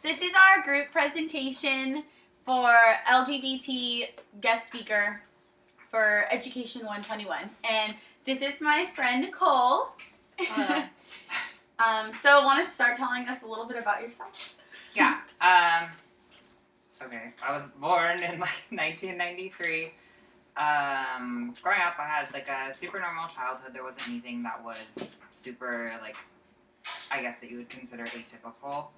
This is our group presentation for LGBT guest speaker for Education 121. And this is my friend Nicole. Hello. So want to start telling us a little bit about yourself? Yeah. Okay. I was born in 1993. Growing up, I had a super normal childhood. There wasn't anything that was super I guess that you would consider atypical.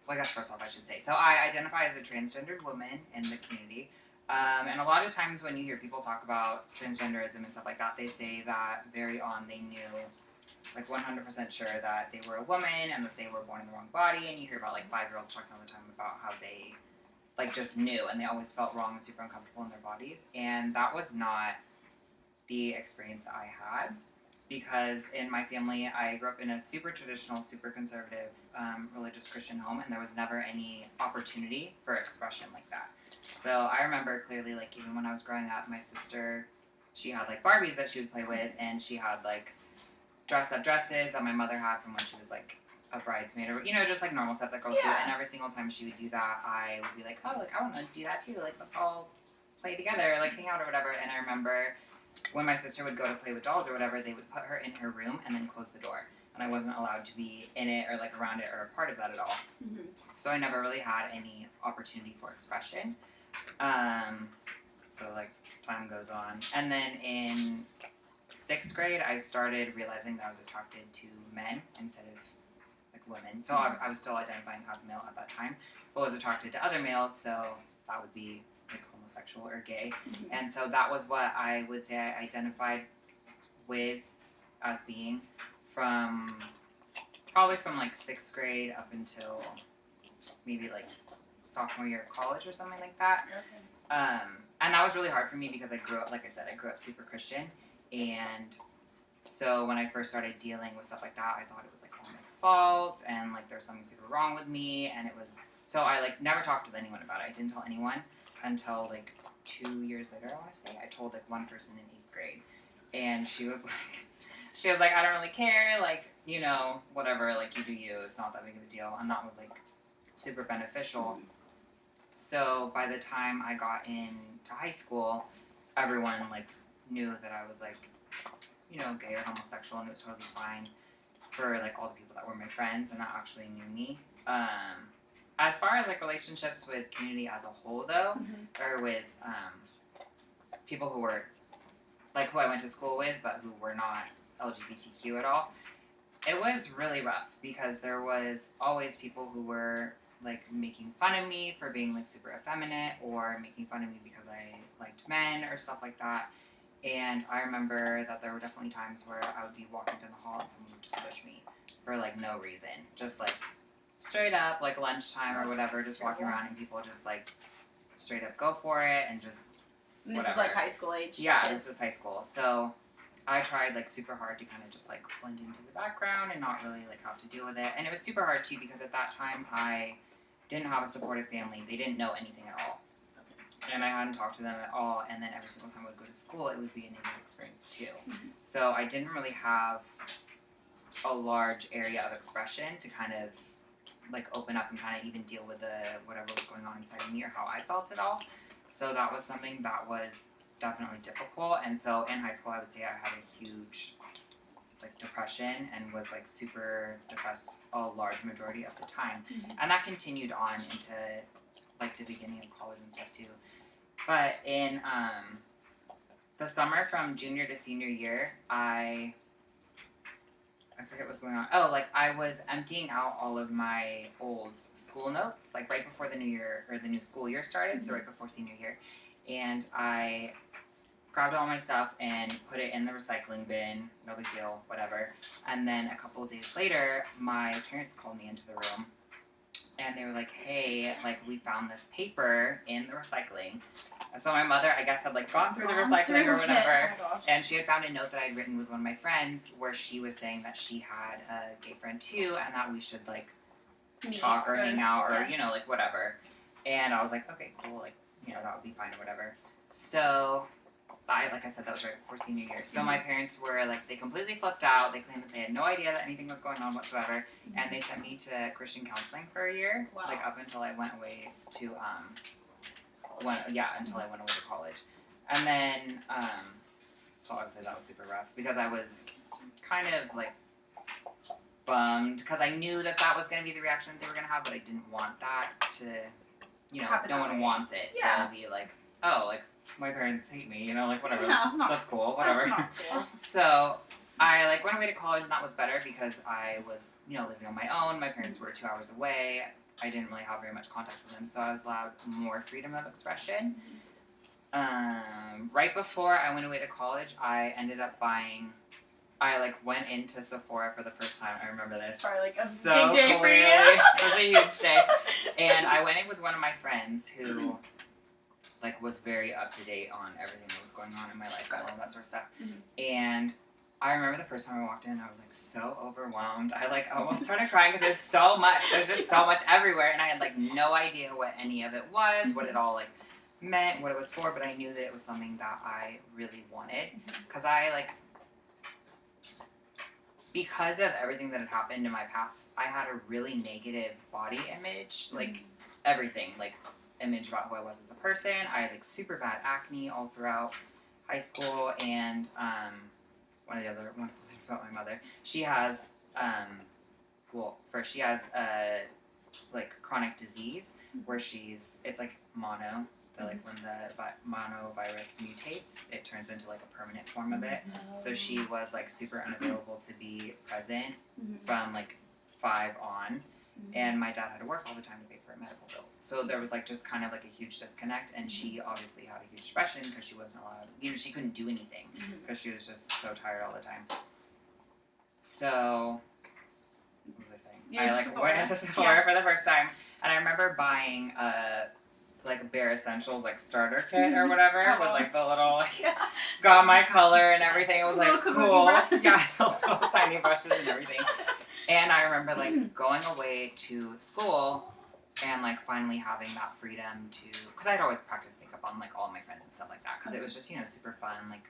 I guess first off I should say. So I identify as a transgendered woman in the community. And a lot of times when you hear people talk about transgenderism and stuff like that, they say that very on they knew 100% sure that they were a woman and that they were born in the wrong body. And you hear about 5-year-olds talking all the time about how they just knew and they always felt wrong and super uncomfortable in their bodies. And that was not the experience that I had, because in my family I grew up in a super traditional, super conservative religious Christian home, and there was never any opportunity for expression like that. So I remember clearly even when I was growing up, my sister, she had Barbies that she would play with, and she had dress up dresses that my mother had from when she was a bridesmaid, or just normal stuff that girls do. And every single time she would do that, I would be I want to do that too, let's all play together, hang out or whatever. And I remember when my sister would go to play with dolls or whatever, they would put her in her room and then close the door, and I wasn't allowed to be in it or around it or a part of that at all. Mm-hmm. So I never really had any opportunity for expression. So time goes on, and then in 6th grade I started realizing that I was attracted to men instead of women. So I was still identifying as male at that time, but was attracted to other males, so that would be homosexual or gay. Mm-hmm. And so that was what I would say I identified with as being probably from 6th grade up until maybe sophomore year of college or something like that. Okay. And that was really hard for me because I grew up, like I said, I grew up super Christian, and so when I first started dealing with stuff like that, I thought it was all my fault, and there was something super wrong with me, and it was, so I never talked with anyone about it. I didn't tell anyone until 2 years later, I want to say. I told one person in 8th grade, and she was I don't really care, whatever, you do you, it's not that big of a deal. And that was super beneficial. Mm-hmm. So by the time I got into high school, everyone knew that I was gay or homosexual, and it was totally fine for all the people that were my friends and that actually knew me. As far as relationships with community as a whole, though, mm-hmm. or with people who were who I went to school with but who were not LGBTQ at all, it was really rough because there was always people who were making fun of me for being super effeminate, or making fun of me because I liked men or stuff like that. And I remember that there were definitely times where I would be walking down the hall and someone would just push me for no reason, just straight up lunchtime or whatever, just walking around, and people just straight up go for it and just and whatever. This is high school age. Yeah, yes. This is high school. So I tried super hard to kind of just blend into the background and not really have to deal with it. And it was super hard too because at that time I didn't have a supportive family. They didn't know anything at all. And I hadn't talked to them at all, and then every single time I would go to school, it would be a negative experience too. Mm-hmm. So I didn't really have a large area of expression to kind of open up and kind of even deal with whatever was going on inside of me or how I felt at all. So that was something that was definitely difficult. And so in high school, I would say I had a huge depression and was super depressed a large majority of the time. Mm-hmm. And that continued on into the beginning of college and stuff too. But in the summer from junior to senior year, I forget what's going on. Oh, I was emptying out all of my old school notes, right before the new year or the new school year started, mm-hmm. so right before senior year. And I grabbed all my stuff and put it in the recycling bin, no big deal, whatever. And then a couple of days later, my parents called me into the room, and they were hey, we found this paper in the recycling. And so my mother, I guess, had gone through the recycling or whatever, and she had found a note that I'd written with one of my friends where she was saying that she had a gay friend too, and that we should talk or hang out or whatever. And I was okay, cool, that would be fine or whatever. So like I said, that was right before senior year. So my parents were like, they completely flipped out. They claimed that they had no idea that anything was going on whatsoever, and they sent me to Christian counseling for a year, like up until I went away to until I went away to college, and then so obviously that was super rough because I was kind of like bummed because I knew that was going to be the reaction that they were going to have, but I didn't want that to, no one wants it to be like, oh, like, my parents hate me, like, whatever, that's cool, whatever. That's not cool. So, I, like, went away to college, and that was better because I was, living on my own. My parents were 2 hours away. I didn't really have very much contact with them, so I was allowed more freedom of expression. Right before I went away to college, I ended up I went into Sephora for the first time. I remember this. Probably like a so big day for you. It was a huge day. And I went in with one of my friends who was very up to date on everything that was going on in my life and all that sort of stuff. And I remember the first time I walked in, I was so overwhelmed. I almost started crying because there's so much. There's just so much everywhere, and I had no idea what any of it was, what it all meant, what it was for. But I knew that it was something that I really wanted because because of everything that had happened in my past, I had a really negative body image, everything, image about who I was as a person. I had super bad acne all throughout high school, and one of the other wonderful things about my mother, she has she has chronic disease where it's mono. When the monovirus mutates, it turns into a permanent form of it. So she was super unavailable to be present from 5 on, and my dad had to work all the time to pay for her medical bills. So there was just kind of a huge disconnect, and she obviously had a huge depression because she wasn't allowed. She couldn't do anything because she was just so tired all the time. So what was I saying? I went into Sephora for the first time, and I remember buying Bare Essentials starter kit or whatever with the little got my color and everything. It was cool. Yeah, little tiny brushes and everything. And I remember going away to school and finally having that freedom to, because I'd always practiced makeup on all my friends and stuff like that because it was just super fun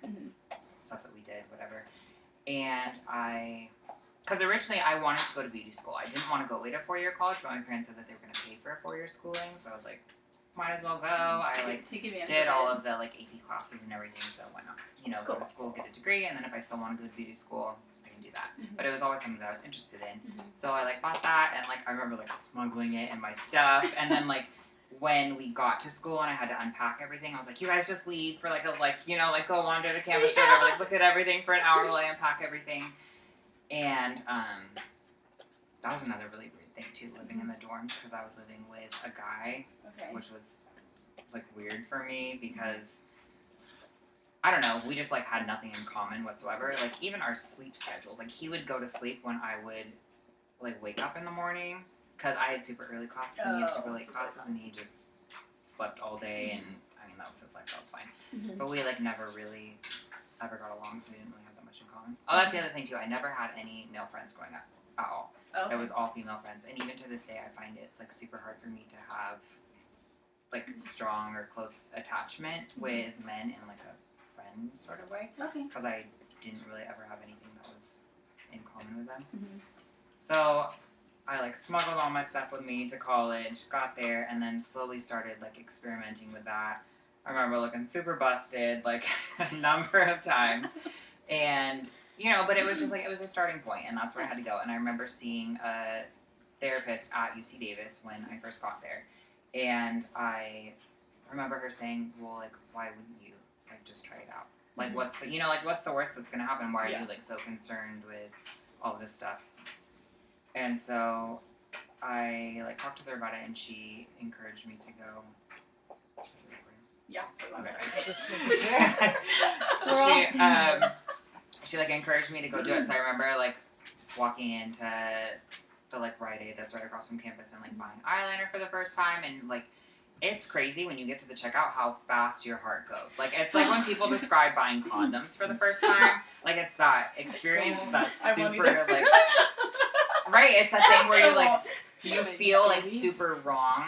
stuff that we did, whatever. And because originally I wanted to go to beauty school. I didn't want to go away to 4-year college, but my parents said that they were going to pay for a 4-year schooling, so I was might as well go. I did all of the AP classes and everything, so why not? Go to school, get a degree, and then if I still want to go to beauty school, I can do that. But it was always something that I was interested in. So I bought that, and I remember smuggling it in my stuff, and then when we got to school and I had to unpack everything, I was you guys just leave for go wander the campus or whatever, look at everything for an hour while I unpack everything. And that was another really weird thing too, living in the dorms, because I was living with a guy, which was weird for me because I don't know, we just had nothing in common whatsoever. Even our sleep schedules, he would go to sleep when I would wake up in the morning because I had super early classes and he had super late classes, and he just slept all day, and I mean that was his life, that was fine. But we never really ever got along, so we didn't really have that much in common. Oh, that's the other thing too, I never had any male friends growing up at all. It was all female friends, and even to this day I find it's super hard for me to have strong or close attachment with men in a friend sort of way, because I didn't really ever have anything that was in common with them. So I smuggled all my stuff with me to college, got there, and then slowly started experimenting with that. I remember looking super busted a number of times, and but it was just it was a starting point, and that's where I had to go. And I remember seeing a therapist at UC Davis when I first got there, and I remember her saying, well, why wouldn't you just try it out? What's the what's the worst that's gonna happen? Why are you so concerned with all this stuff? And so I talked to her about it, and she encouraged me to go. Is it recording? Yeah. She encouraged me to go do it. So I remember walking into the Rite Aid that's right across from campus and buying eyeliner for the first time, and it's crazy when you get to the checkout how fast your heart goes. It's when people describe buying condoms for the first time. It's that experience that's super right. It's that thing where you you feel super wrong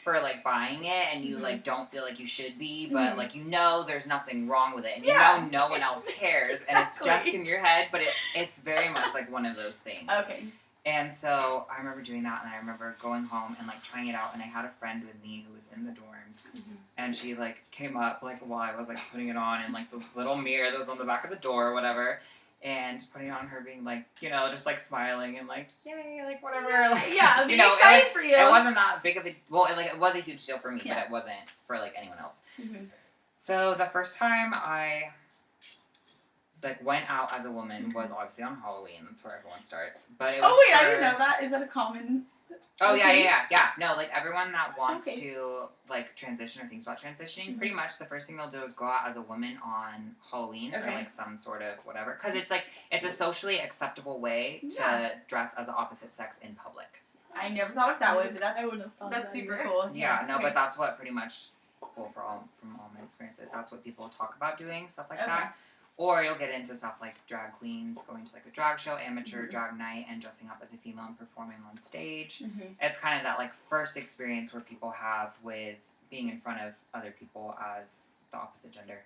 for like buying it, and you like don't feel like you should be, but like there's nothing wrong with it, and no one else cares, and it's just in your head, but it's very much like one of those things. Okay. And so I remember doing that, and I remember going home and like trying it out, and I had a friend with me who was in the dorms, and she like came up like while I was like putting it on in like the little mirror that was on the back of the door or whatever. And putting it on her, being like, just like smiling and like, yay, like whatever. Like, I'm excited for you. It wasn't that big of a, it was a huge deal for me, but it wasn't for like anyone else. So the first time I like went out as a woman was obviously on Halloween. That's where everyone starts. But it was I didn't know that. Is that a common? Oh, yeah. No, like, everyone that wants to, like, transition or thinks about transitioning, pretty much the first thing they'll do is go out as a woman on Halloween or, like, some sort of whatever. Because it's, like, it's a socially acceptable way to dress as the opposite sex in public. I never thought of that way, but I wouldn't have thought that's that super either. cool. Yeah, no, but that's what pretty much, from all my experiences, that's what people talk about doing, stuff like that. Or you'll get into stuff like drag queens, going to like a drag show, amateur drag night, and dressing up as a female and performing on stage. It's kind of that like first experience where people have with being in front of other people as the opposite gender.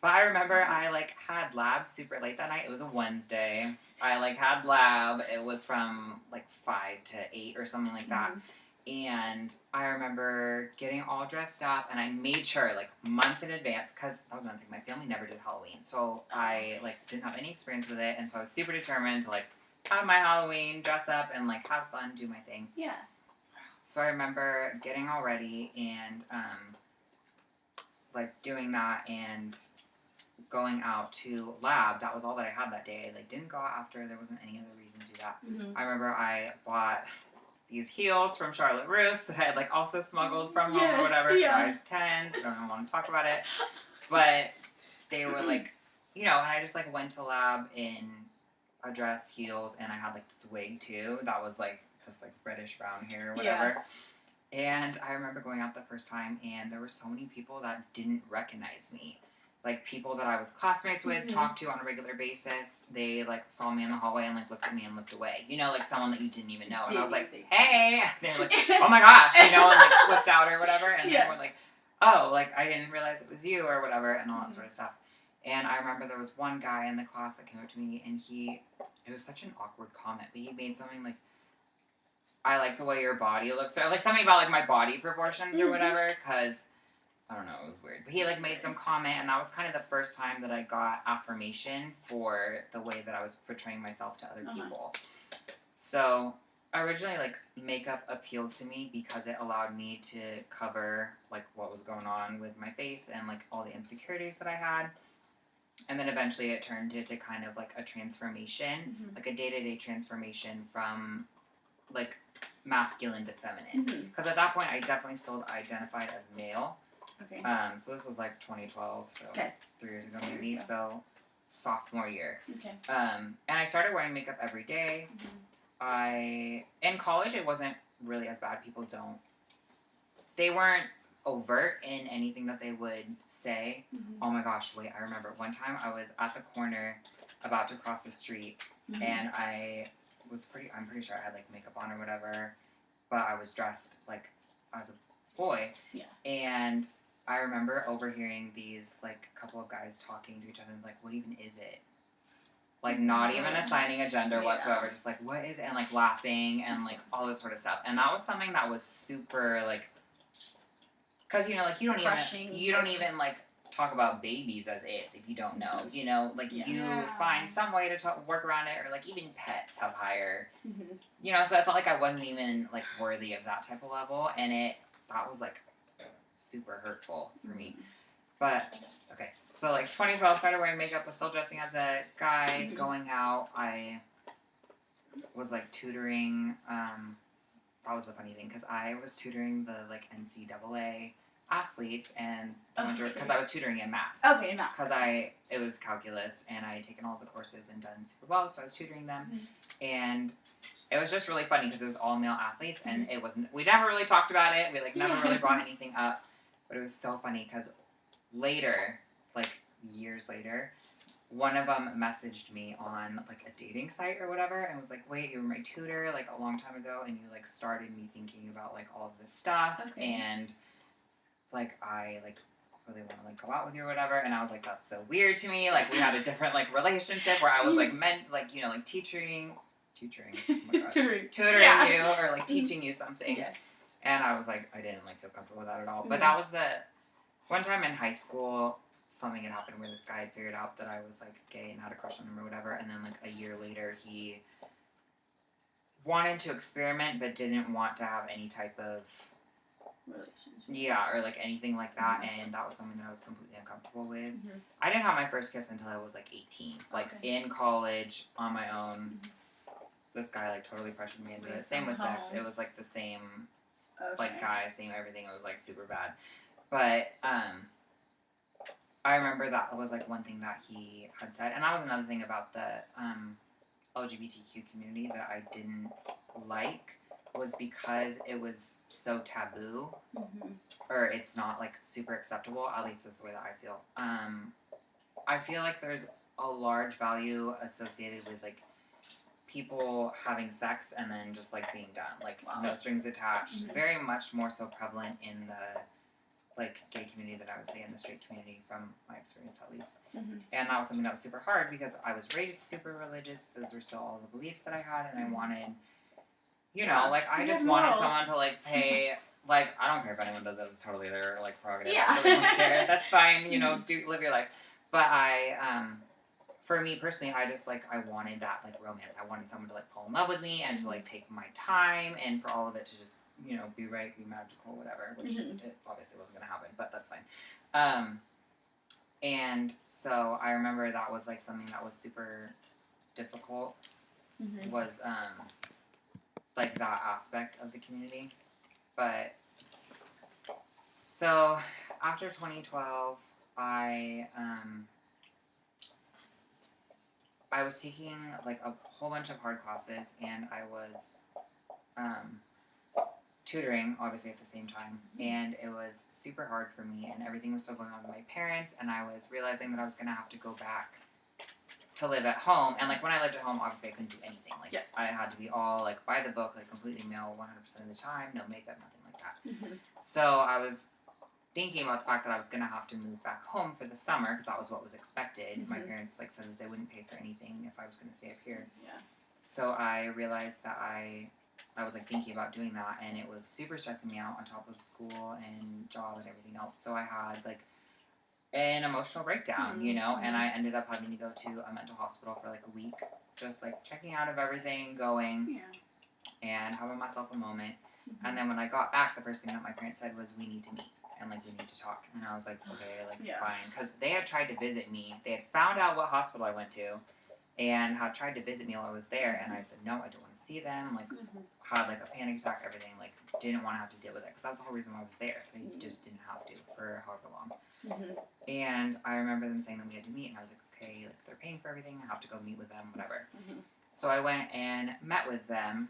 But I remember I like had lab super late that night. It was a Wednesday. I like had lab. It was from like 5 to 8 or something like that. And I remember getting all dressed up, and I made sure, like, months in advance, because that was another thing, my family never did Halloween, so I, like, didn't have any experience with it, and so I was super determined to, like, have my Halloween, dress up, and, like, have fun, do my thing. Yeah. So I remember getting all ready, and, like, doing that, and going out to lab. That was all that I had that day. I, like, didn't go out after. There wasn't any other reason to do that. I remember I bought these heels from Charlotte Russe that I had like also smuggled from home or whatever, size 10s. I don't even want to talk about it. But they were like, and I just like went to lab in a dress, heels, and I had like this wig too. That was like just like reddish brown hair or whatever. And I remember going out the first time, and there were so many people that didn't recognize me. Like, people that I was classmates with, talked to on a regular basis, they, like, saw me in the hallway and, like, looked at me and looked away. Like, someone that you didn't even know. And I was like, hey! And they were like, oh my gosh, and, like, flipped out or whatever. And they were like, oh, like, I didn't realize it was you or whatever, and all that sort of stuff. And I remember there was one guy in the class that came up to me, and it was such an awkward comment, but he made something like, I like the way your body looks, or, like, something about, like, my body proportions or whatever, because I don't know, it was weird. But he, like, made some comment, and that was kind of the first time that I got affirmation for the way that I was portraying myself to other people. So, originally, like, makeup appealed to me because it allowed me to cover, like, what was going on with my face and, like, all the insecurities that I had. And then eventually it turned into kind of, like, a transformation, like a day-to-day transformation from, like, masculine to feminine. Because at that point, I definitely still identified as male. Okay. So this was like 2012, so 3 years ago maybe, so sophomore year. Okay. And I started wearing makeup every day. In college, it wasn't really as bad. They weren't overt in anything that they would say. Oh my gosh, wait, I remember one time I was at the corner about to cross the street, and I'm pretty sure I had like makeup on or whatever, but I was dressed like as a boy. Yeah. And I remember overhearing these, like, couple of guys talking to each other, and, like, what even is it? Like, not even assigning a gender whatsoever, just, like, what is it? And, like, laughing and, like, all this sort of stuff. And that was something that was super, like, because, like, you don't even, like, talk about babies as it's if you don't know, like, you find some way to work around it, or, like, even pets have higher, so I felt like I wasn't even, like, worthy of that type of level, and that was, like, super hurtful for me. But, okay, so, like, 2012, started wearing makeup, was still dressing as a guy, going out. I was, like, tutoring, that was the funny thing, because I was tutoring the, like, NCAA athletes, and because I was tutoring in math. Okay, math. Because it was calculus, and I had taken all the courses and done super well, so I was tutoring them, and it was just really funny because it was all male athletes, and we never really talked about it. We, like, never really brought anything up, but it was so funny because later, like, years later, one of them messaged me on like a dating site or whatever and was like, wait, you were my tutor like a long time ago and you like started me thinking about like all of this stuff and like I like really want to like go out with you or whatever. And I was like, that's so weird to me. Like we had a different like relationship where I was like meant like, you know, like tutoring oh my God, tutoring you or like teaching you something. Yes. And I was like, I didn't like feel comfortable with that at all. But that was the one time in high school, something had happened where this guy had figured out that I was like gay and had a crush on him or whatever. And then like a year later, he wanted to experiment but didn't want to have any type of relationship. Or like anything like that. And that was something that I was completely uncomfortable with. I didn't have my first kiss until I was like 18. Like in college on my own. This guy like totally pressured me into it. Same with sex. It was like the same like guy, same everything. It was like super bad. But I remember that was like one thing that he had said, and that was another thing about the LGBTQ community that I didn't like was because it was so taboo, or it's not like super acceptable. At least that's the way that I feel. I feel like there's a large value associated with like people having sex and then just like being done, like no strings attached. Very much more so prevalent in the like gay community than I would say in the straight community from my experience at least. And that was something that was super hard because I was raised super religious. Those were still all the beliefs that I had and I wanted, you know, like I just wanted someone to like pay, like I don't care if anyone does it, it's totally their like prerogative. I really don't care. That's fine, you know, live your life. But for me personally, I just like, I wanted that like romance. I wanted someone to like fall in love with me and to like take my time and for all of it to just, you know, be right, be magical, whatever, which it obviously wasn't going to happen, but that's fine. And so I remember that was like something that was super difficult was like that aspect of the community. But so after 2012, I was taking like a whole bunch of hard classes and I was tutoring obviously at the same time and it was super hard for me and everything was still going on with my parents and I was realizing that I was going to have to go back to live at home and like when I lived at home obviously I couldn't do anything like I had to be all like by the book, like completely male 100% of the time, no makeup, nothing like that. So I was thinking about the fact that I was going to have to move back home for the summer because that was what was expected. My parents like said that they wouldn't pay for anything if I was going to stay up here. So I realized that I was like thinking about doing that and it was super stressing me out on top of school and job and everything else. So I had like an emotional breakdown, you know, and I ended up having to go to a mental hospital for like a week, just like checking out of everything, going and having myself a moment. And then when I got back, the first thing that my parents said was, we need to meet. And, like, we need to talk. And I was like, okay, like, fine. Because they had tried to visit me. They had found out what hospital I went to and had tried to visit me while I was there. And I said, no, I don't want to see them. Like, had, like, a panic attack, everything. Like, didn't want to have to deal with it. Because that was the whole reason why I was there. So they just didn't have to for however long. And I remember them saying that we had to meet. And I was like, okay, like, they're paying for everything. I have to go meet with them, whatever. So I went and met with them.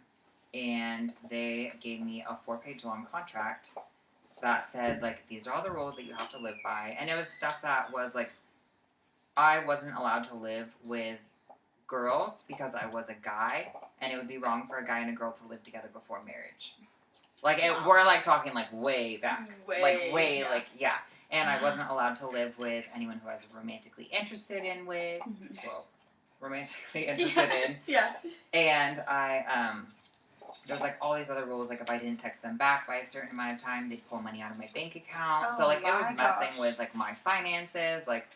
And they gave me a 4-page long contract that said, like, these are all the rules that you have to live by. And it was stuff that was, like, I wasn't allowed to live with girls because I was a guy, and it would be wrong for a guy and a girl to live together before marriage. Like, we're, like, talking, like, way back. And I wasn't allowed to live with anyone who I was romantically interested in with. Romantically interested in. And there's like all these other rules, like if I didn't text them back by a certain amount of time, they'd pull money out of my bank account. So like it was messing with like my finances, like,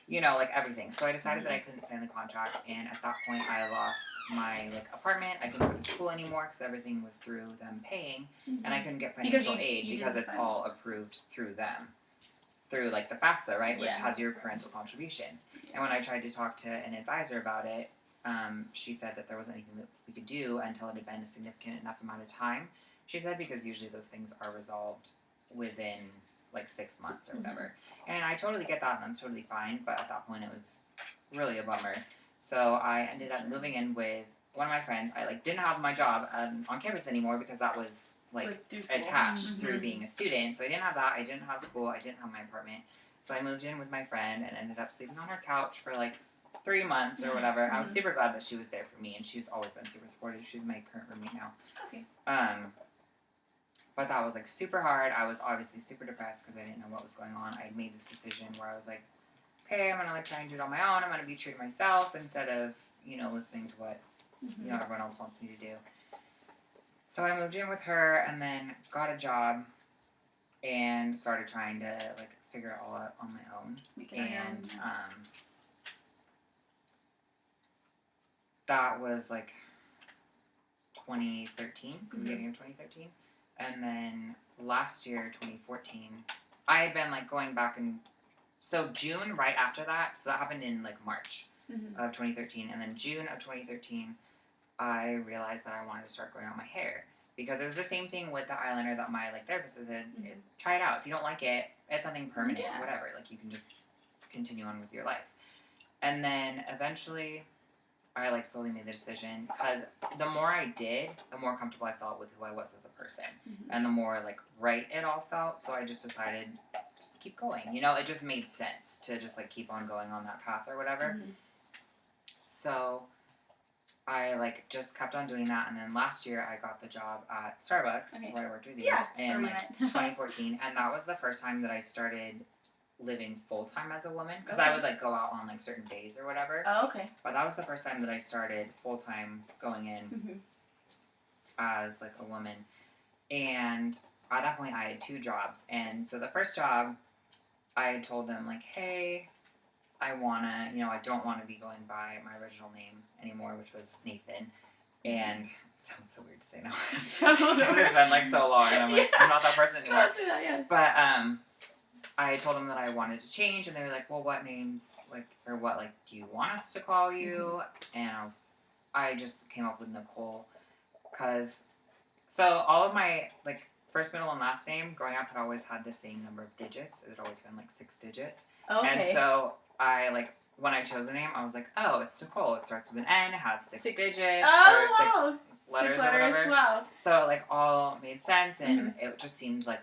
you know, like everything. So I decided that I couldn't sign the contract, and at that point I lost my like apartment. I couldn't go to school anymore because everything was through them paying, and I couldn't get financial aid because it's all approved through them, through like the FAFSA, right, which has your parental contributions. And when I tried to talk to an advisor about it, she said that there wasn't anything that we could do until it had been a significant enough amount of time. She said because usually those things are resolved within like 6 months or whatever. And I totally get that, and that's totally fine. But at that point, it was really a bummer. So I ended up moving in with one of my friends. I like didn't have my job on campus anymore because that was like attached through being a student. So I didn't have that. I didn't have school. I didn't have my apartment. So I moved in with my friend and ended up sleeping on her couch for like 3 months or whatever. I was super glad that she was there for me, and she's always been super supportive. She's my current roommate now. Okay. But that was like super hard. I was obviously super depressed because I didn't know what was going on. I had made this decision where I was like, okay, I'm gonna like try and do it on my own. I'm gonna be true to myself instead of, you know, listening to what you know everyone else wants me to do. So I moved in with her and then got a job and started trying to like figure it all out on my own. And that was like 2013, beginning of 2013. And then last year, 2014, I had been like going back and so June right after that, so that happened in like March of 2013, and then June of 2013, I realized that I wanted to start growing out my hair because it was the same thing with the eyeliner that my like therapist said. Try it out. If you don't like it, it's something permanent, whatever. Like you can just continue on with your life. And then eventually, I like slowly made the decision because the more I did, the more comfortable I felt with who I was as a person, and the more like right it all felt. So I just decided just keep going. You know, it just made sense to just like keep on going on that path or whatever. So I like just kept on doing that, and then last year I got the job at Starbucks where I worked with you in like 2014, and that was the first time that I started living full-time as a woman because I would like go out on like certain days or whatever. But that was the first time that I started full-time going in as like a woman. And at that point I had 2 jobs, and so the first job I told them like, hey, I wanna, you know, I don't want to be going by my original name anymore, which was Nathan. And it sounds so weird to say now because it's been like so long and I'm like I'm not that person anymore. But I told them that I wanted to change, and they were like, well, what names, like, or what, like, do you want us to call you? And I just came up with Nicole, because, so all of my, like, first, middle, and last name, growing up, had always had the same number of digits. It had always been, like, 6 digits. And so I, like, when I chose a name, I was like, oh, it's Nicole. It starts with an N, it has 6 digits, or 6 letters or whatever. Wow. So, like, all made sense, and it just seemed like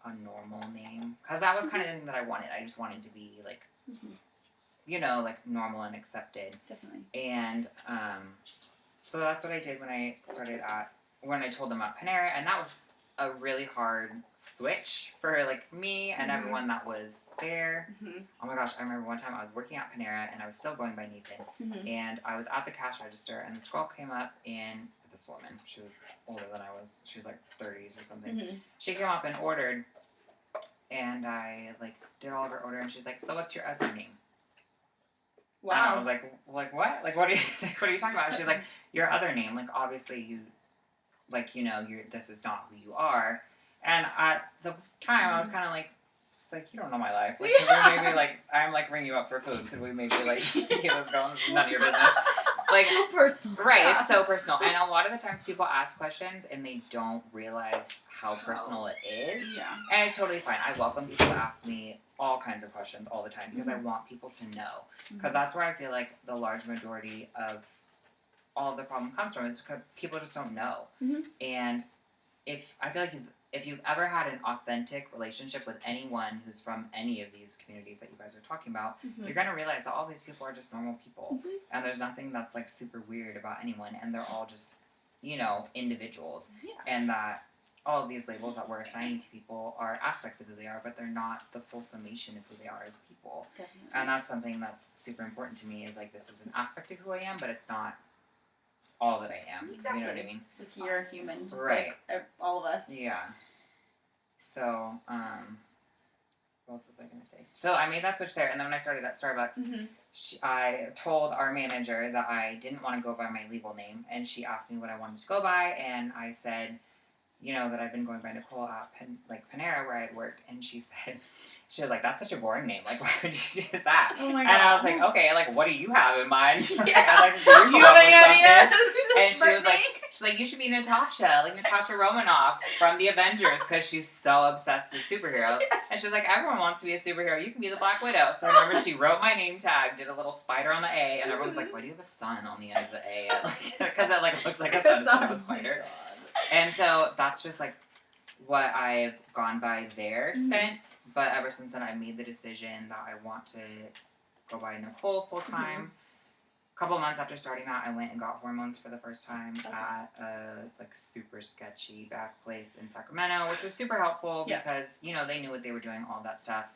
a normal name, because that was kind of the thing that I wanted. I just wanted to be like, you know, like normal and accepted. Definitely. And so that's what I did when I told them about Panera, and that was a really hard switch for like me and everyone that was there. Oh my gosh, I remember one time I was working at Panera and I was still going by Nathan, and I was at the cash register, and this girl came up, and this woman, she was older than I was, she was like 30s or something. She came up and ordered, and I like did all of her order, and she's like, so what's your other name? Wow. And I was like what? Like what are you talking about? And she's like, your other name, like obviously you, like, you know, this is not who you are. And at the time I was kind of like, it's like, you don't know my life. Like, could we maybe like, I'm like ringing you up for food. Could we maybe like keep this going? None of your business. Like, so personal. Right, it's so personal. And a lot of the times people ask questions and they don't realize how personal it is. Yeah. And it's totally fine. I welcome people to ask me all kinds of questions all the time because I want people to know. Because that's where I feel like the large majority of all of the problem comes from, is because people just don't know. And I feel like if you've ever had an authentic relationship with anyone who's from any of these communities that you guys are talking about, you're going to realize that all these people are just normal people. And there's nothing that's like super weird about anyone, and they're all just, you know, individuals. And that all of these labels that we're assigning to people are aspects of who they are, but they're not the full summation of who they are as people. Definitely. And that's something that's super important to me, is like, this is an aspect of who I am, but it's not all that I am. Exactly. You know what I mean? Like, you're a human, just right. like all of us. Yeah. So, what else was I going to say? So I made that switch there, and then when I started at Starbucks, I told our manager that I didn't want to go by my legal name, and she asked me what I wanted to go by, and I said, you know, that I've been going by Nicole at Panera, where I had worked, and she was like, that's such a boring name. Like, why would you use that? Oh my God. And I was like, okay, like, what do you have in mind? Yeah. I'd like to see you You have any ideas? And she was like, she's like, you should be Natasha, like Natasha Romanoff from the Avengers, because she's so obsessed with superheroes. And she's like, everyone wants to be a superhero. You can be the Black Widow. So I remember she wrote my name tag, did a little spider on the A, and everyone was like, why do you have a sun on the end of the A? Because it like looked like a sun instead of a spider. And so that's just like what I've gone by there since. But ever since then, I made the decision that I want to go by Nicole full time. couple months after starting that, I went and got hormones for the first time Okay. at a like super sketchy back place in Sacramento, which was super helpful because you know they knew what they were doing, all that stuff.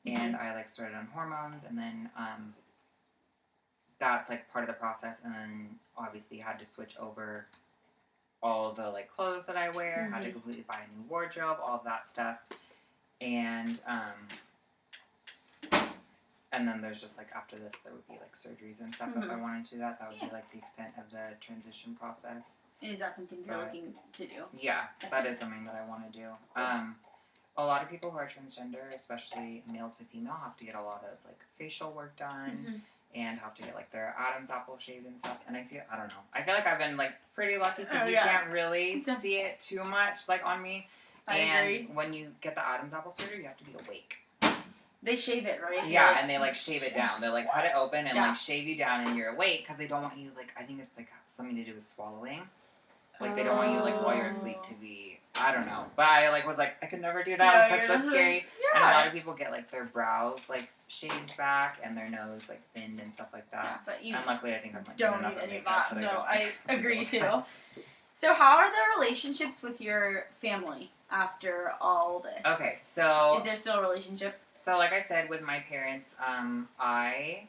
And I like started on hormones, and then that's like part of the process, and then obviously had to switch over all the like clothes that I wear, had to completely buy a new wardrobe, all of that stuff, and then there's just like after this there would be like surgeries and stuff if I wanted to do that. That would be like the extent of the transition process. And is that something you're looking to do? Yeah, that is something that I want to do. Cool. A lot of people who are transgender, especially male to female, have to get a lot of like facial work done and have to get like their Adam's apple shaved and stuff. And I feel like I've been like pretty lucky because you can't really see it too much like on me. I agree. When you get the Adam's apple surgery, you have to be awake. They shave it, right? Yeah, and they like shave it down. They like cut it open and like shave you down, and you're awake because they don't want you like. I think it's like something to do with swallowing. Like they don't want you like while you're asleep to be. I don't know, but I like was like I could never do that. No, that's so scary. And a lot of people get like their brows like shaved back and their nose like thinned and stuff like that. Yeah, but you and luckily I think I'm like don't need any of that. No, I agree too. So how are the relationships with your family after all this? Okay, so is there still a relationship? So like I said with my parents, that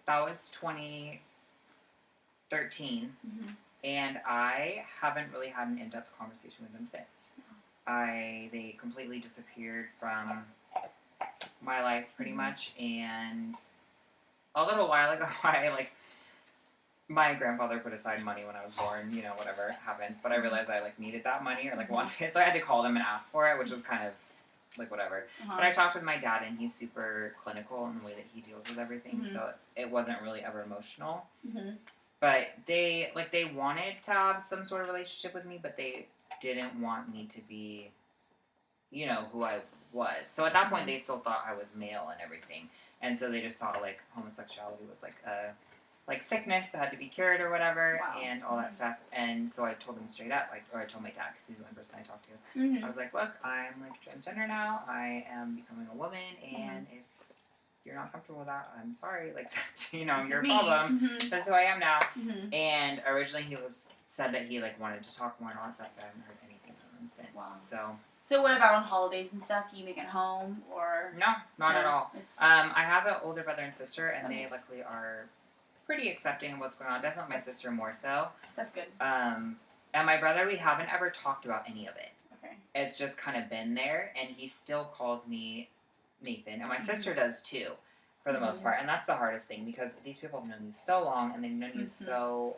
was 2013. And I haven't really had an in-depth conversation with them since. They completely disappeared from my life pretty much, and a little while ago, my grandfather put aside money when I was born, you know, whatever happens, but I realized I like needed that money or like wanted it, so I had to call them and ask for it, which was kind of like whatever. But I talked with my dad, and he's super clinical in the way that he deals with everything, so it wasn't really ever emotional. But they wanted to have some sort of relationship with me, but they didn't want me to be, you know, who I was. So at that point, they still thought I was male and everything. And so they just thought, like, homosexuality was, like, a sickness that had to be cured or whatever, and all that stuff. And so I told them straight up, or I told my dad, because he's the only person I talked to. I was like, look, I'm, like, transgender now. I am becoming a woman, and if you're not comfortable with that, I'm sorry. Like, that's, you know, your problem. That's who I am now. And originally he said that he, like, wanted to talk more and all that stuff, but I haven't heard anything from him since. So what about on holidays and stuff? You make it home, or? No, not at all. I have an older brother and sister, and they luckily are pretty accepting of what's going on. Definitely my sister more so. That's good. And my brother, we haven't ever talked about any of it. Okay. It's just kind of been there, and he still calls me Nathan, and my sister does too, for the most part, and that's the hardest thing, because these people have known you so long, and they've known you for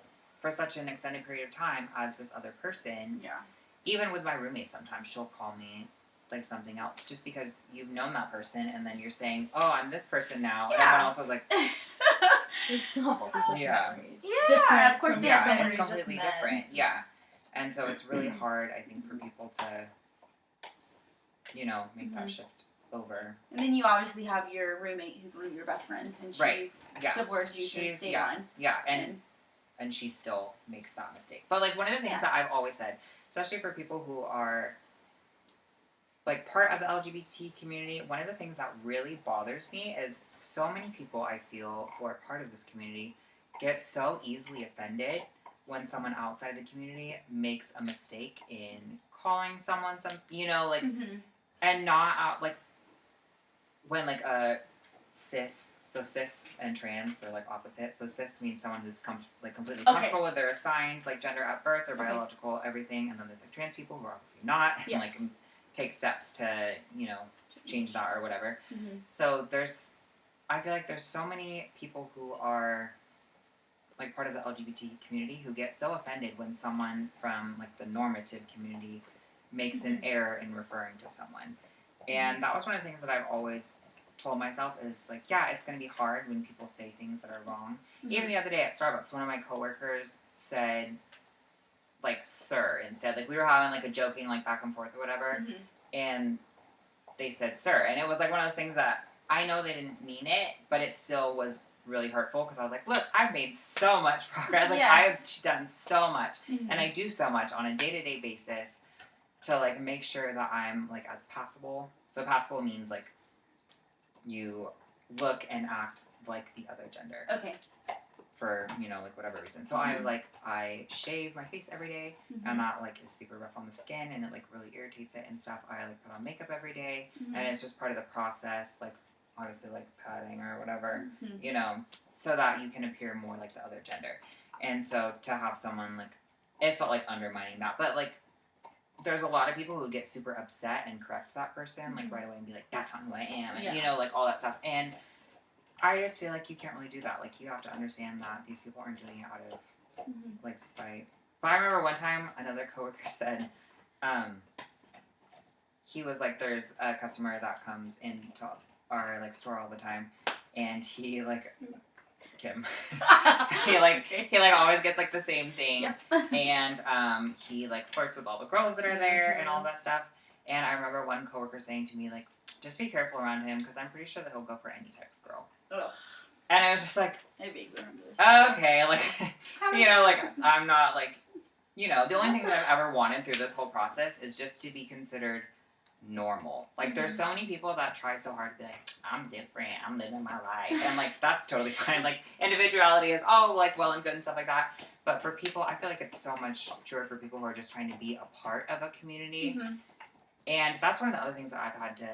such an extended period of time as this other person. Yeah. Even with my roommate, sometimes she'll call me like something else, just because you've known that person, and then you're saying, "Oh, I'm this person now," and everyone else was like, "There's still all these memories." Yeah, of course, it's completely different. Yeah, and so it's really hard, I think, for people to, you know, make that shift over. And then you obviously have your roommate who's one of your best friends, and she's supported you to stay on. Yeah, and she still makes that mistake. But like one of the things that I've always said, especially for people who are like part of the LGBT community, one of the things that really bothers me is so many people I feel who are part of this community get so easily offended when someone outside the community makes a mistake in calling someone you know, like, and not out, like, when, like, a cis and trans, they're, like, opposite. So cis means someone who's, completely comfortable with their assigned, like, gender at birth, their biological, everything. And then there's, like, trans people who are obviously not, and, like, take steps to, you know, change that or whatever. So I feel like there's so many people who are, like, part of the LGBT community who get so offended when someone from, like, the normative community makes an error in referring to someone. And that was one of the things that I've always told myself is, like, yeah, it's going to be hard when people say things that are wrong. Even the other day at Starbucks, one of my coworkers said, like, sir instead. Like, we were having, like, a joking, like, back and forth or whatever. And they said sir. And it was, like, one of those things that I know they didn't mean it, but it still was really hurtful because I was like, look, I've made so much progress. Like, I've done so much. And I do so much on a day-to-day basis to, like, make sure that I'm, like, as passable. So passable means, like, you look and act like the other gender. Okay. for, you know, like whatever reason. So I shave my face every day, and that like is super rough on the skin, and it like really irritates it and stuff. I like put on makeup every day, and it's just part of the process, like obviously like padding or whatever, you know, so that you can appear more like the other gender. And so to have someone like, it felt like undermining that, but like there's a lot of people who get super upset and correct that person like right away and be like, that's not who I am, and you know, like all that stuff. And I just feel like you can't really do that. Like, you have to understand that these people aren't doing it out of, like, spite. But I remember one time another coworker said, he was like, there's a customer that comes into our, like, store all the time, and he, like, Kim. So he, like, always gets, like, the same thing, and, he, like, flirts with all the girls that are there and all that stuff. And I remember one coworker saying to me, like, just be careful around him, because I'm pretty sure that he'll go for any type of girl. Ugh. And I was just like, I vaguely remember this. Okay, like, you know, like, I'm not, like, you know, the only thing that I've ever wanted through this whole process is just to be considered normal. Like, there's so many people that try so hard to be like, I'm different, I'm living my life, and, like, that's totally fine. Like, individuality is, like, well and good and stuff like that, but for people, I feel like it's so much truer for people who are just trying to be a part of a community, and that's one of the other things that I've had to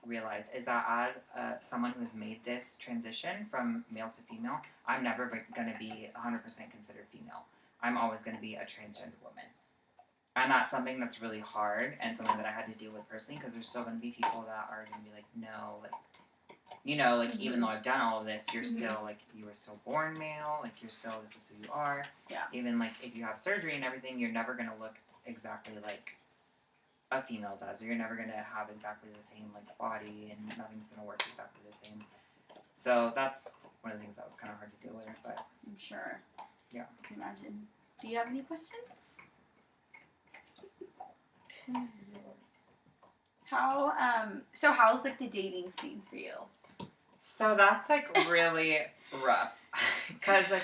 realize is that as someone who's made this transition from male to female, I'm never going to be 100% considered female. I'm always going to be a transgender woman. And that's something that's really hard and something that I had to deal with personally, because there's still going to be people that are going to be like, no, like, you know, like, even though I've done all of this, you're still, like, you were still born male, like, you're still, this is who you are. Yeah. Even, like, if you have surgery and everything, you're never going to look exactly like a female does, or you're never going to have exactly the same, like, body, and nothing's going to work exactly the same. So that's one of the things that was kind of hard to deal with, but I'm sure. Yeah. I can imagine. Do you have any questions? How's, like, the dating scene for you? So that's, like, really rough, because, like,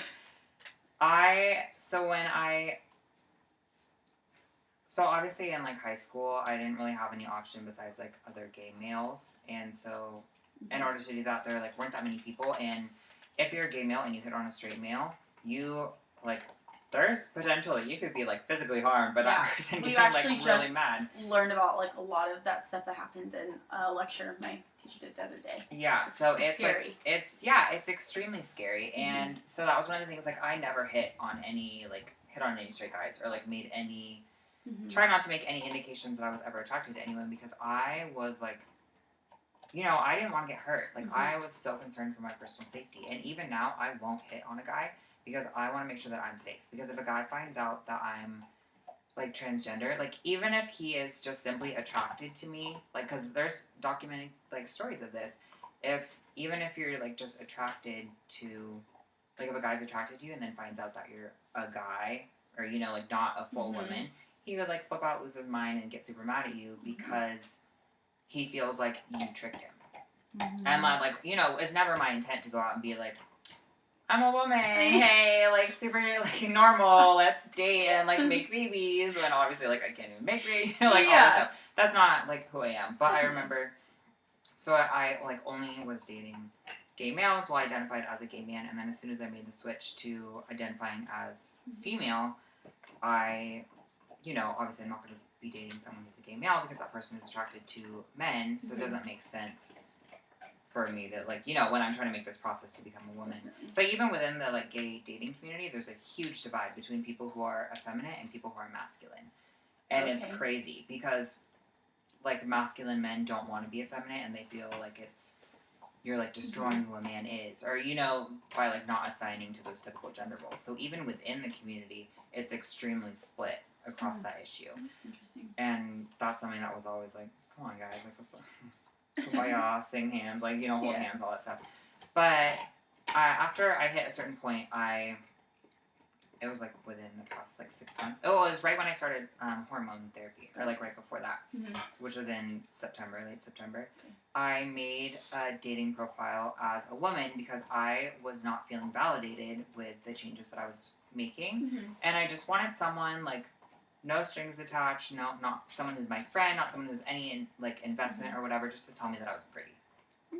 So obviously in, like, high school, I didn't really have any option besides, like, other gay males. And so in order to do that, there, like, weren't that many people. And if you're a gay male and you hit on a straight male, you, like, there's potential that you could be, like, physically harmed by that person getting, like, really mad. Learned about, like, a lot of that stuff that happens in a lecture my teacher did the other day. Yeah, so it's scary. Like, it's extremely scary. And so that was one of the things, like, I never hit on any straight guys, or, like, made any... Try not to make any indications that I was ever attracted to anyone, because I was like, you know, I didn't want to get hurt. Like, I was so concerned for my personal safety. And even now, I won't hit on a guy because I want to make sure that I'm safe. Because if a guy finds out that I'm, like, transgender, like, even if he is just simply attracted to me, like, because there's documented, like, stories of this. Even if you're, like, just attracted to, like, if a guy's attracted to you and then finds out that you're a guy, or, you know, like, not a full woman, he would, like, flip out, lose his mind, and get super mad at you because he feels like you tricked him. And, like, you know, it's never my intent to go out and be like, I'm a woman, hey, like, super, like, normal, let's date and, like, make babies, when obviously, like, I can't even make babies, like, all this stuff. That's not, like, who I am. But I remember, so I, like, only was dating gay males while I identified as a gay man, and then as soon as I made the switch to identifying as female, you know, obviously I'm not going to be dating someone who's a gay male because that person is attracted to men, so it doesn't make sense for me to, like, you know, when I'm trying to make this process to become a woman. But even within the, like, gay dating community, there's a huge divide between people who are effeminate and people who are masculine. And it's crazy because, like, masculine men don't want to be effeminate, and they feel like you're, like, destroying who a man is, or, you know, by, like, not assigning to those typical gender roles. So even within the community, it's extremely split across that issue. Interesting. And that's something that was always like, come on guys, like, kumbaya, sing hands, like, you know, hold hands, all that stuff. But after I hit a certain point, it was, like, within the past, like, 6 months. Oh, it was right when I started hormone therapy, or, like, right before that, which was in late September. I made a dating profile as a woman because I was not feeling validated with the changes that I was making. And I just wanted someone, like, no strings attached, not someone who's my friend, not someone who's any, like, investment or whatever, just to tell me that I was pretty.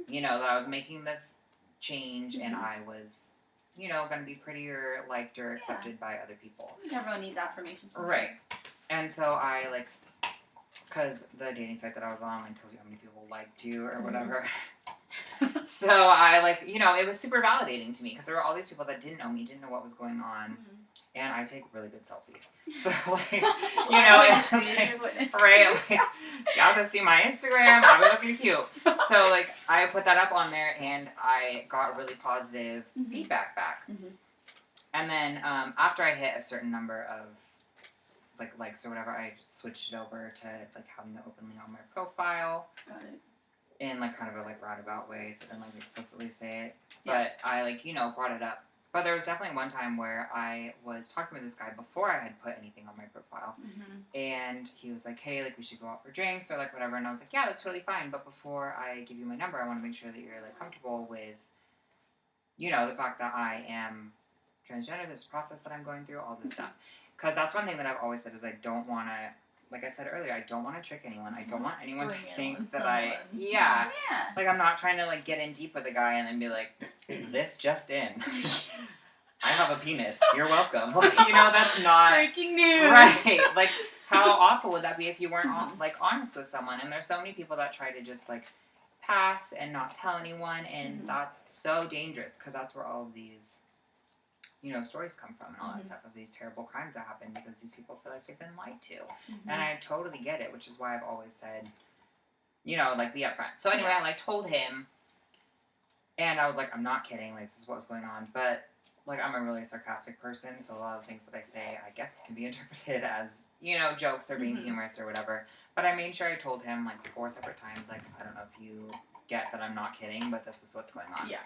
You know, that I was making this change and I was, you know, going to be pretty or liked or accepted by other people. I think everyone needs affirmation. Sometimes. Right. And so I, like, because the dating site that I was on, like, told you how many people liked you or whatever. So I, like, you know, it was super validating to me because there were all these people that didn't know me, didn't know what was going on. And I take really good selfies. So, like, you know, it's like, right, like, y'all can see my Instagram, I'll be looking cute. So, like, I put that up on there, and I got really positive feedback back. And then, after I hit a certain number of, like, likes or whatever, I switched it over to, like, having it openly on my profile. Got it. In, like, kind of a, like, roundabout way, so I didn't, like, explicitly say it. But I, like, you know, brought it up. But there was definitely one time where I was talking with this guy before I had put anything on my profile. And he was like, hey, like, we should go out for drinks or, like, whatever. And I was like, yeah, that's totally fine. But before I give you my number, I want to make sure that you're, like, comfortable with, you know, the fact that I am transgender, this process that I'm going through, all this stuff. Because that's one thing that I've always said is I don't want to, like I said earlier, I don't want to trick anyone. I don't want anyone to think that like, I'm not trying to, like, get in deep with a guy and then be like, this just in. I have a penis. You're welcome. Like, you know, that's not... Breaking news. Right. Like, how awful would that be if you weren't, like, honest with someone? And there's so many people that try to just, like, pass and not tell anyone, and that's so dangerous because that's where all of these, you know, stories come from and all that stuff of these terrible crimes that happen because these people feel like they've been lied to. And I totally get it, which is why I've always said, you know, like, be upfront. So anyway, I, like, told him, and I was like, I'm not kidding, like, this is what was going on, but, like, I'm a really sarcastic person, so a lot of things that I say, I guess, can be interpreted as, you know, jokes or being humorous or whatever. But I made sure I told him, like, 4 separate times, like, I don't know if you get that I'm not kidding, but this is what's going on. Yeah.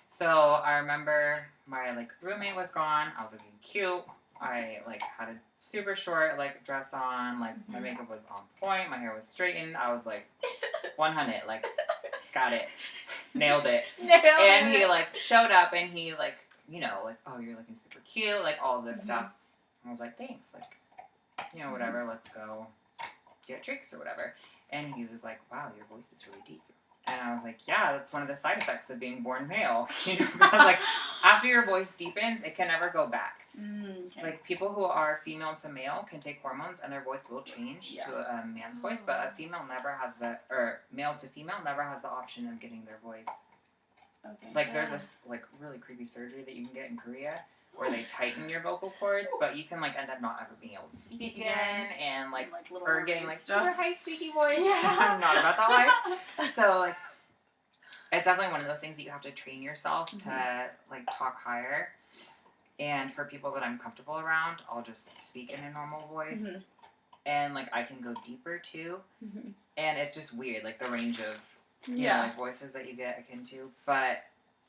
So I remember my, like, roommate was gone. I was looking cute. I, like, had a super short, like, dress on. Like, my makeup was on point. My hair was straightened. I was, like, 100. Like, got it. Nailed it. And he, like, showed up and he, like, you know, like, oh, you're looking super cute. Like, all of this stuff. And I was like, thanks. Like, you know, whatever. Let's go get drinks or whatever. And he was like, wow, your voice is really deep. And I was like, yeah, that's one of the side effects of being born male. You know, because, like, after your voice deepens, it can never go back. Like, people who are female to male can take hormones and their voice will change to a man's voice, but a female never has the, or male to female never has the option of getting their voice. Like, there's this, like, really creepy surgery that you can get in Korea where they tighten your vocal cords, but you can, like, end up not ever being able to speak again, and, like or getting, like, super high squeaky voice. I'm not about that life. So, like, it's definitely one of those things that you have to train yourself to, like, talk higher. And for people that I'm comfortable around, I'll just speak in a normal voice. And, like, I can go deeper, too. And it's just weird, like, the range of, you know, like, voices that you get akin to. But...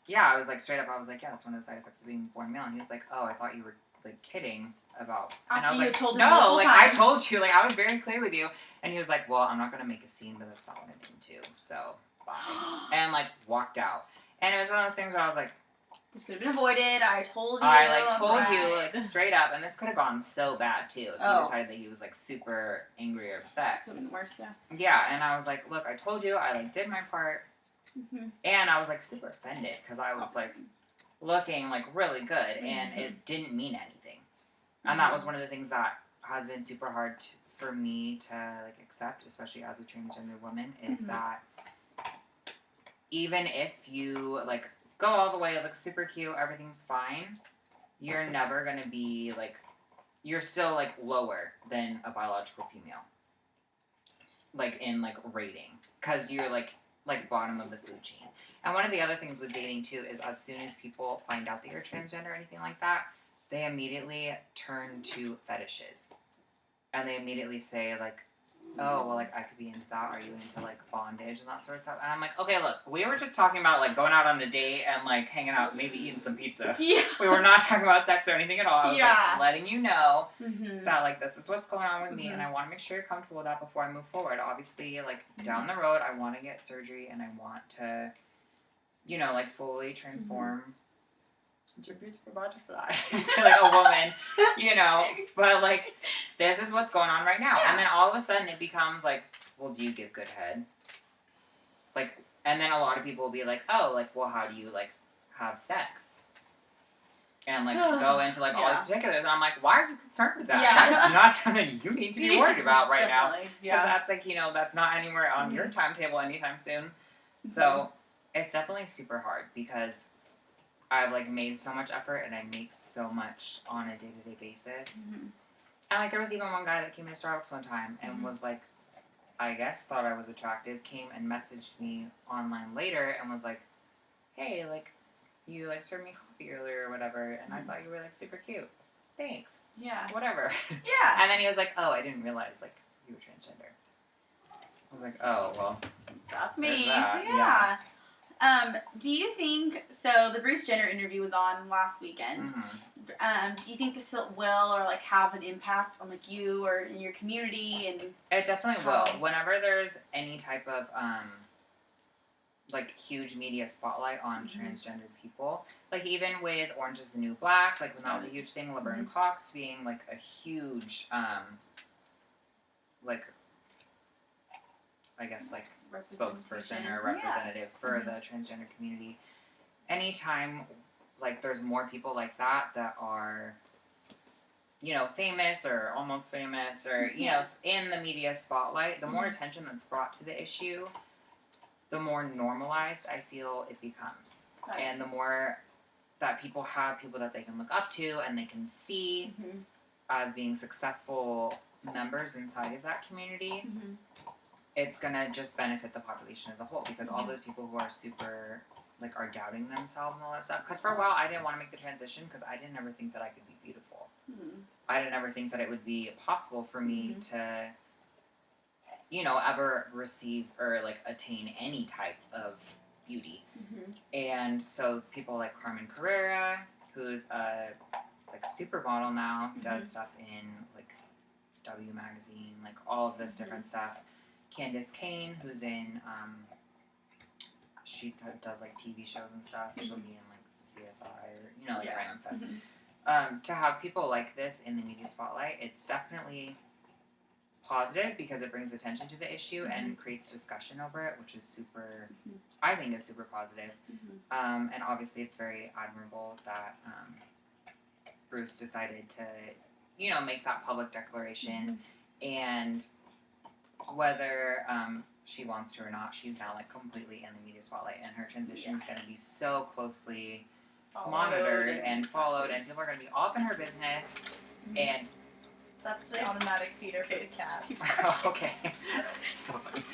yeah, I was like, straight up, I was like, yeah, that's one of the side effects of being born male. And he was like, oh, I thought you were, like, kidding about... and I was like, no, like, I told you. Like, I was very clear with you. And he was like, well, I'm not going to make a scene, but that's not what I'm into. So, bye. And, like, walked out. And it was one of those things where I was like... this could have been avoided. I told you. I, like, told you, like, straight up. And this could have gone so bad, too. If he decided that he was, like, super angry or upset. This could have been worse, Yeah, and I was like, look, I told you. I, like, did my part. And I was, like, super offended because I was, like, looking, like, really good, and it didn't mean anything. And that was one of the things that has been super hard for me to, like, accept, especially as a transgender woman, is that even if you, like, go all the way, look super cute, everything's fine, you're never going to be, like, you're still, like, lower than a biological female. Like, in, like, rating. Because you're, like, bottom of the food chain. And one of the other things with dating, too, is as soon as people find out that you're transgender or anything like that, they immediately turn to fetishes. And they immediately say, like, oh, well, like, I could be into that. Are you into, like, bondage and that sort of stuff? And I'm like, okay, look, we were just talking about, like, going out on a date and, like, hanging out, maybe eating some pizza. We were not talking about sex or anything at all. I was, like, letting you know that, like, this is what's going on with me, and I want to make sure you're comfortable with that before I move forward. Obviously, like, down the road, I want to get surgery, and I want to, you know, like, fully transform into a beautiful butterfly into, like, a woman, you know, but, like, this is what's going on right now. And then all of a sudden it becomes like, well, do you give good head? Like, and then a lot of people will be like, oh, like, well, how do you, like, have sex? and like go into like all these particulars, and I'm like, why are you concerned with that? Yeah. That is not something you need to be worried about right now, Definitely. because that's like, you know, that's not anywhere on your timetable anytime soon. So it's definitely super hard because I've like made so much effort and I make so much on a day-to-day basis. And like there was even one guy that came into Starbucks one time and was like, I guess thought I was attractive, came and messaged me online later and was like, hey, like you like served me coffee earlier or whatever, and I thought you were like super cute. Thanks. Yeah. Whatever. Yeah. And then he was like, oh, I didn't realize like you were transgender. I was like, oh well. That's me. That. Yeah. Do you think, so the Bruce Jenner interview was on last weekend. Do you think this will or like have an impact on like you or in your community? And it definitely will. Whenever there's any type of like huge media spotlight on transgender people, like even with Orange is the New Black, like when that was a huge thing, Laverne Cox being like a huge like I guess like spokesperson or representative for the transgender community. Anytime like there's more people like that are, you know, famous or almost famous or, you know, in the media spotlight, the more attention that's brought to the issue, the more normalized I feel it becomes. Right. And the more that people have people that they can look up to and they can see as being successful members inside of that community, it's going to just benefit the population as a whole, because all those people who are super, like, are doubting themselves and all that stuff. Because for a while, I didn't want to make the transition because I didn't ever think that I could be beautiful. I didn't ever think that it would be possible for me to, you know, ever receive or, like, attain any type of beauty. And so people like Carmen Carrera, who's a, like, supermodel now, does stuff in, like, W Magazine, like, all of this different stuff. Candace Kane, who's in, she does like TV shows and stuff. She'll be in like CSI or, you know, like random stuff. To have people like this in the media spotlight, it's definitely positive because it brings attention to the issue and creates discussion over it, which is super, I think is super positive. And obviously it's very admirable that Bruce decided to, you know, make that public declaration. And whether she wants to or not, she's now like completely in the media spotlight, and her transition is going to be so closely monitored and followed, and people are going to be all up in her business. And that's the automatic feeder for the cat. Okay. So funny.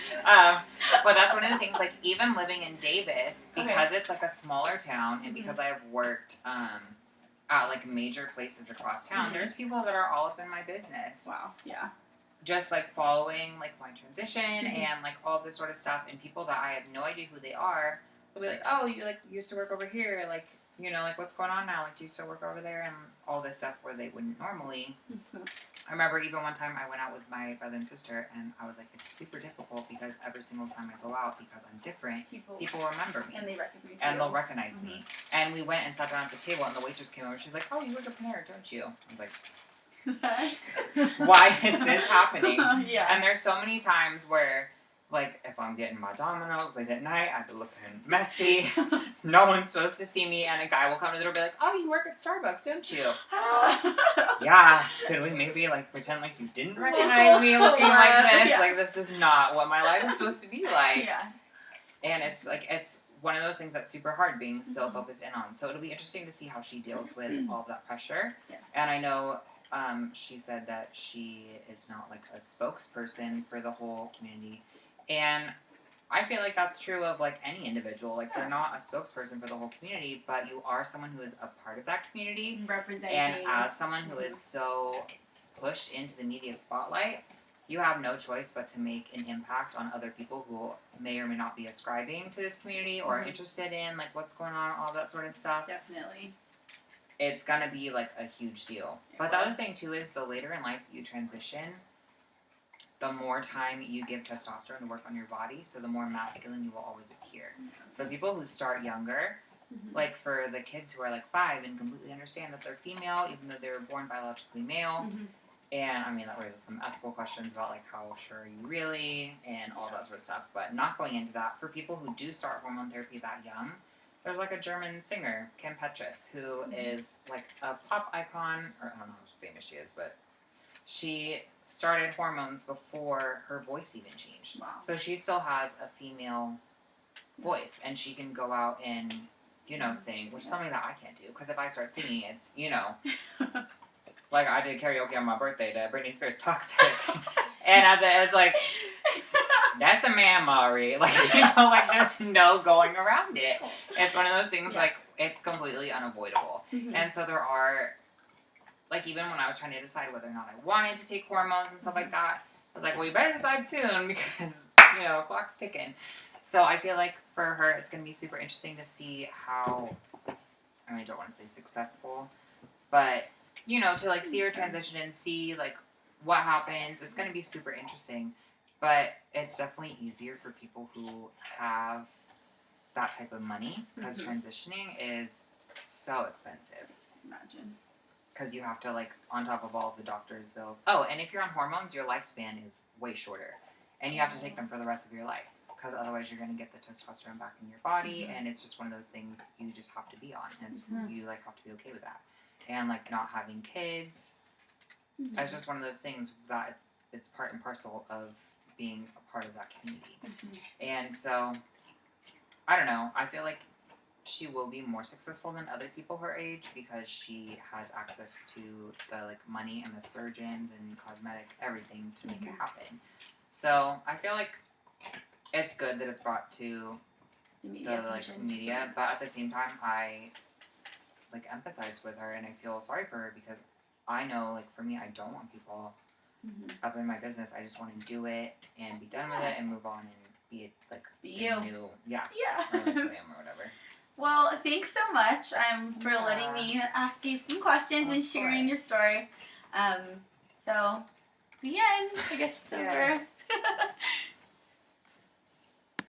But that's one of the things, like, even living in Davis, because it's like a smaller town, and because I have worked at like major places across town, there's people that are all up in my business. Wow. Yeah. Just like following like my transition and like all of this sort of stuff, and people that I have no idea who they are, they'll be like, oh, you like used to work over here, like, you know, like what's going on now, like do you still work over there, and all this stuff where they wouldn't normally. I remember even one time I went out with my brother and sister, and I was like, it's super difficult because every single time I go out, because I'm different, people remember me and they recognize and they'll recognize me. And we went and sat down at the table, and the waitress came over, she's like, oh, you work at Panera, don't you? I was like, why is this happening? And there's so many times where, like, if I'm getting my Domino's late at night, I'd be looking messy. No one's supposed to see me, and a guy will come to the door and be like, oh, you work at Starbucks, don't you? Yeah. Could we maybe, like, pretend like you didn't recognize me looking like this? Like, this is not what my life is supposed to be like. And it's, like, it's one of those things that's super hard, being so focused in on. So it'll be interesting to see how she deals with all of that pressure. And I know she said that she is not like a spokesperson for the whole community, and I feel like that's true of like any individual. Like they're not a spokesperson for the whole community, but you are someone who is a part of that community, representing. And as someone who is so pushed into the media spotlight, you have no choice but to make an impact on other people who may or may not be ascribing to this community or interested in like what's going on, all that sort of stuff. Definitely. It's going to be, like, a huge deal. But the other thing, too, is the later in life you transition, the more time you give testosterone to work on your body, so the more masculine you will always appear. So people who start younger, like for the kids who are, like, 5 and completely understand that they're female, even though they were born biologically male, and, I mean, that raises some ethical questions about, like, how sure are you really, and all that sort of stuff. But not going into that, for people who do start hormone therapy that young, there's like a German singer, Kim Petras, who is like a pop icon, or I don't know how famous she is, but she started hormones before her voice even changed. Wow. So she still has a female voice, and she can go out and, sing, which is something that I can't do, because if I start singing, it's, like I did karaoke on my birthday to Britney Spears' Toxic, and it's like, that's a man, Maury. Like, like there's no going around it. It's one of those things, like, it's completely unavoidable. Mm-hmm. And so there are, like, even when I was trying to decide whether or not I wanted to take hormones and stuff like that, I was like, well, you better decide soon because, clock's ticking. So I feel like for her, it's going to be super interesting to see how, I don't want to say successful, but, to, like, see her transition and see, like, what happens. It's going to be super interesting. But it's definitely easier for people who have that type of money because transitioning is so expensive. Imagine. Because you have to, like, on top of all of the doctor's bills. Oh, and if you're on hormones, your lifespan is way shorter. And you have to take them for the rest of your life. Because otherwise you're going to get the testosterone back in your body. And it's just one of those things you just have to be on. And you, like, have to be okay with that. And, like, not having kids. It's just one of those things that it's part and parcel of being a part of that community. And so, I don't know, I feel like she will be more successful than other people her age because she has access to the, like, money and the surgeons and cosmetic everything to make it happen. So, I feel like it's good that it's brought to the media, but at the same time, I, like, empathize with her and I feel sorry for her because I know, like, for me, I don't want people up in my business. I just want to do it and be done with it and move on and be like you. New, or like or whatever. Well, thanks so much for letting me ask you some questions and sharing your story. So, the end. I guess it's over.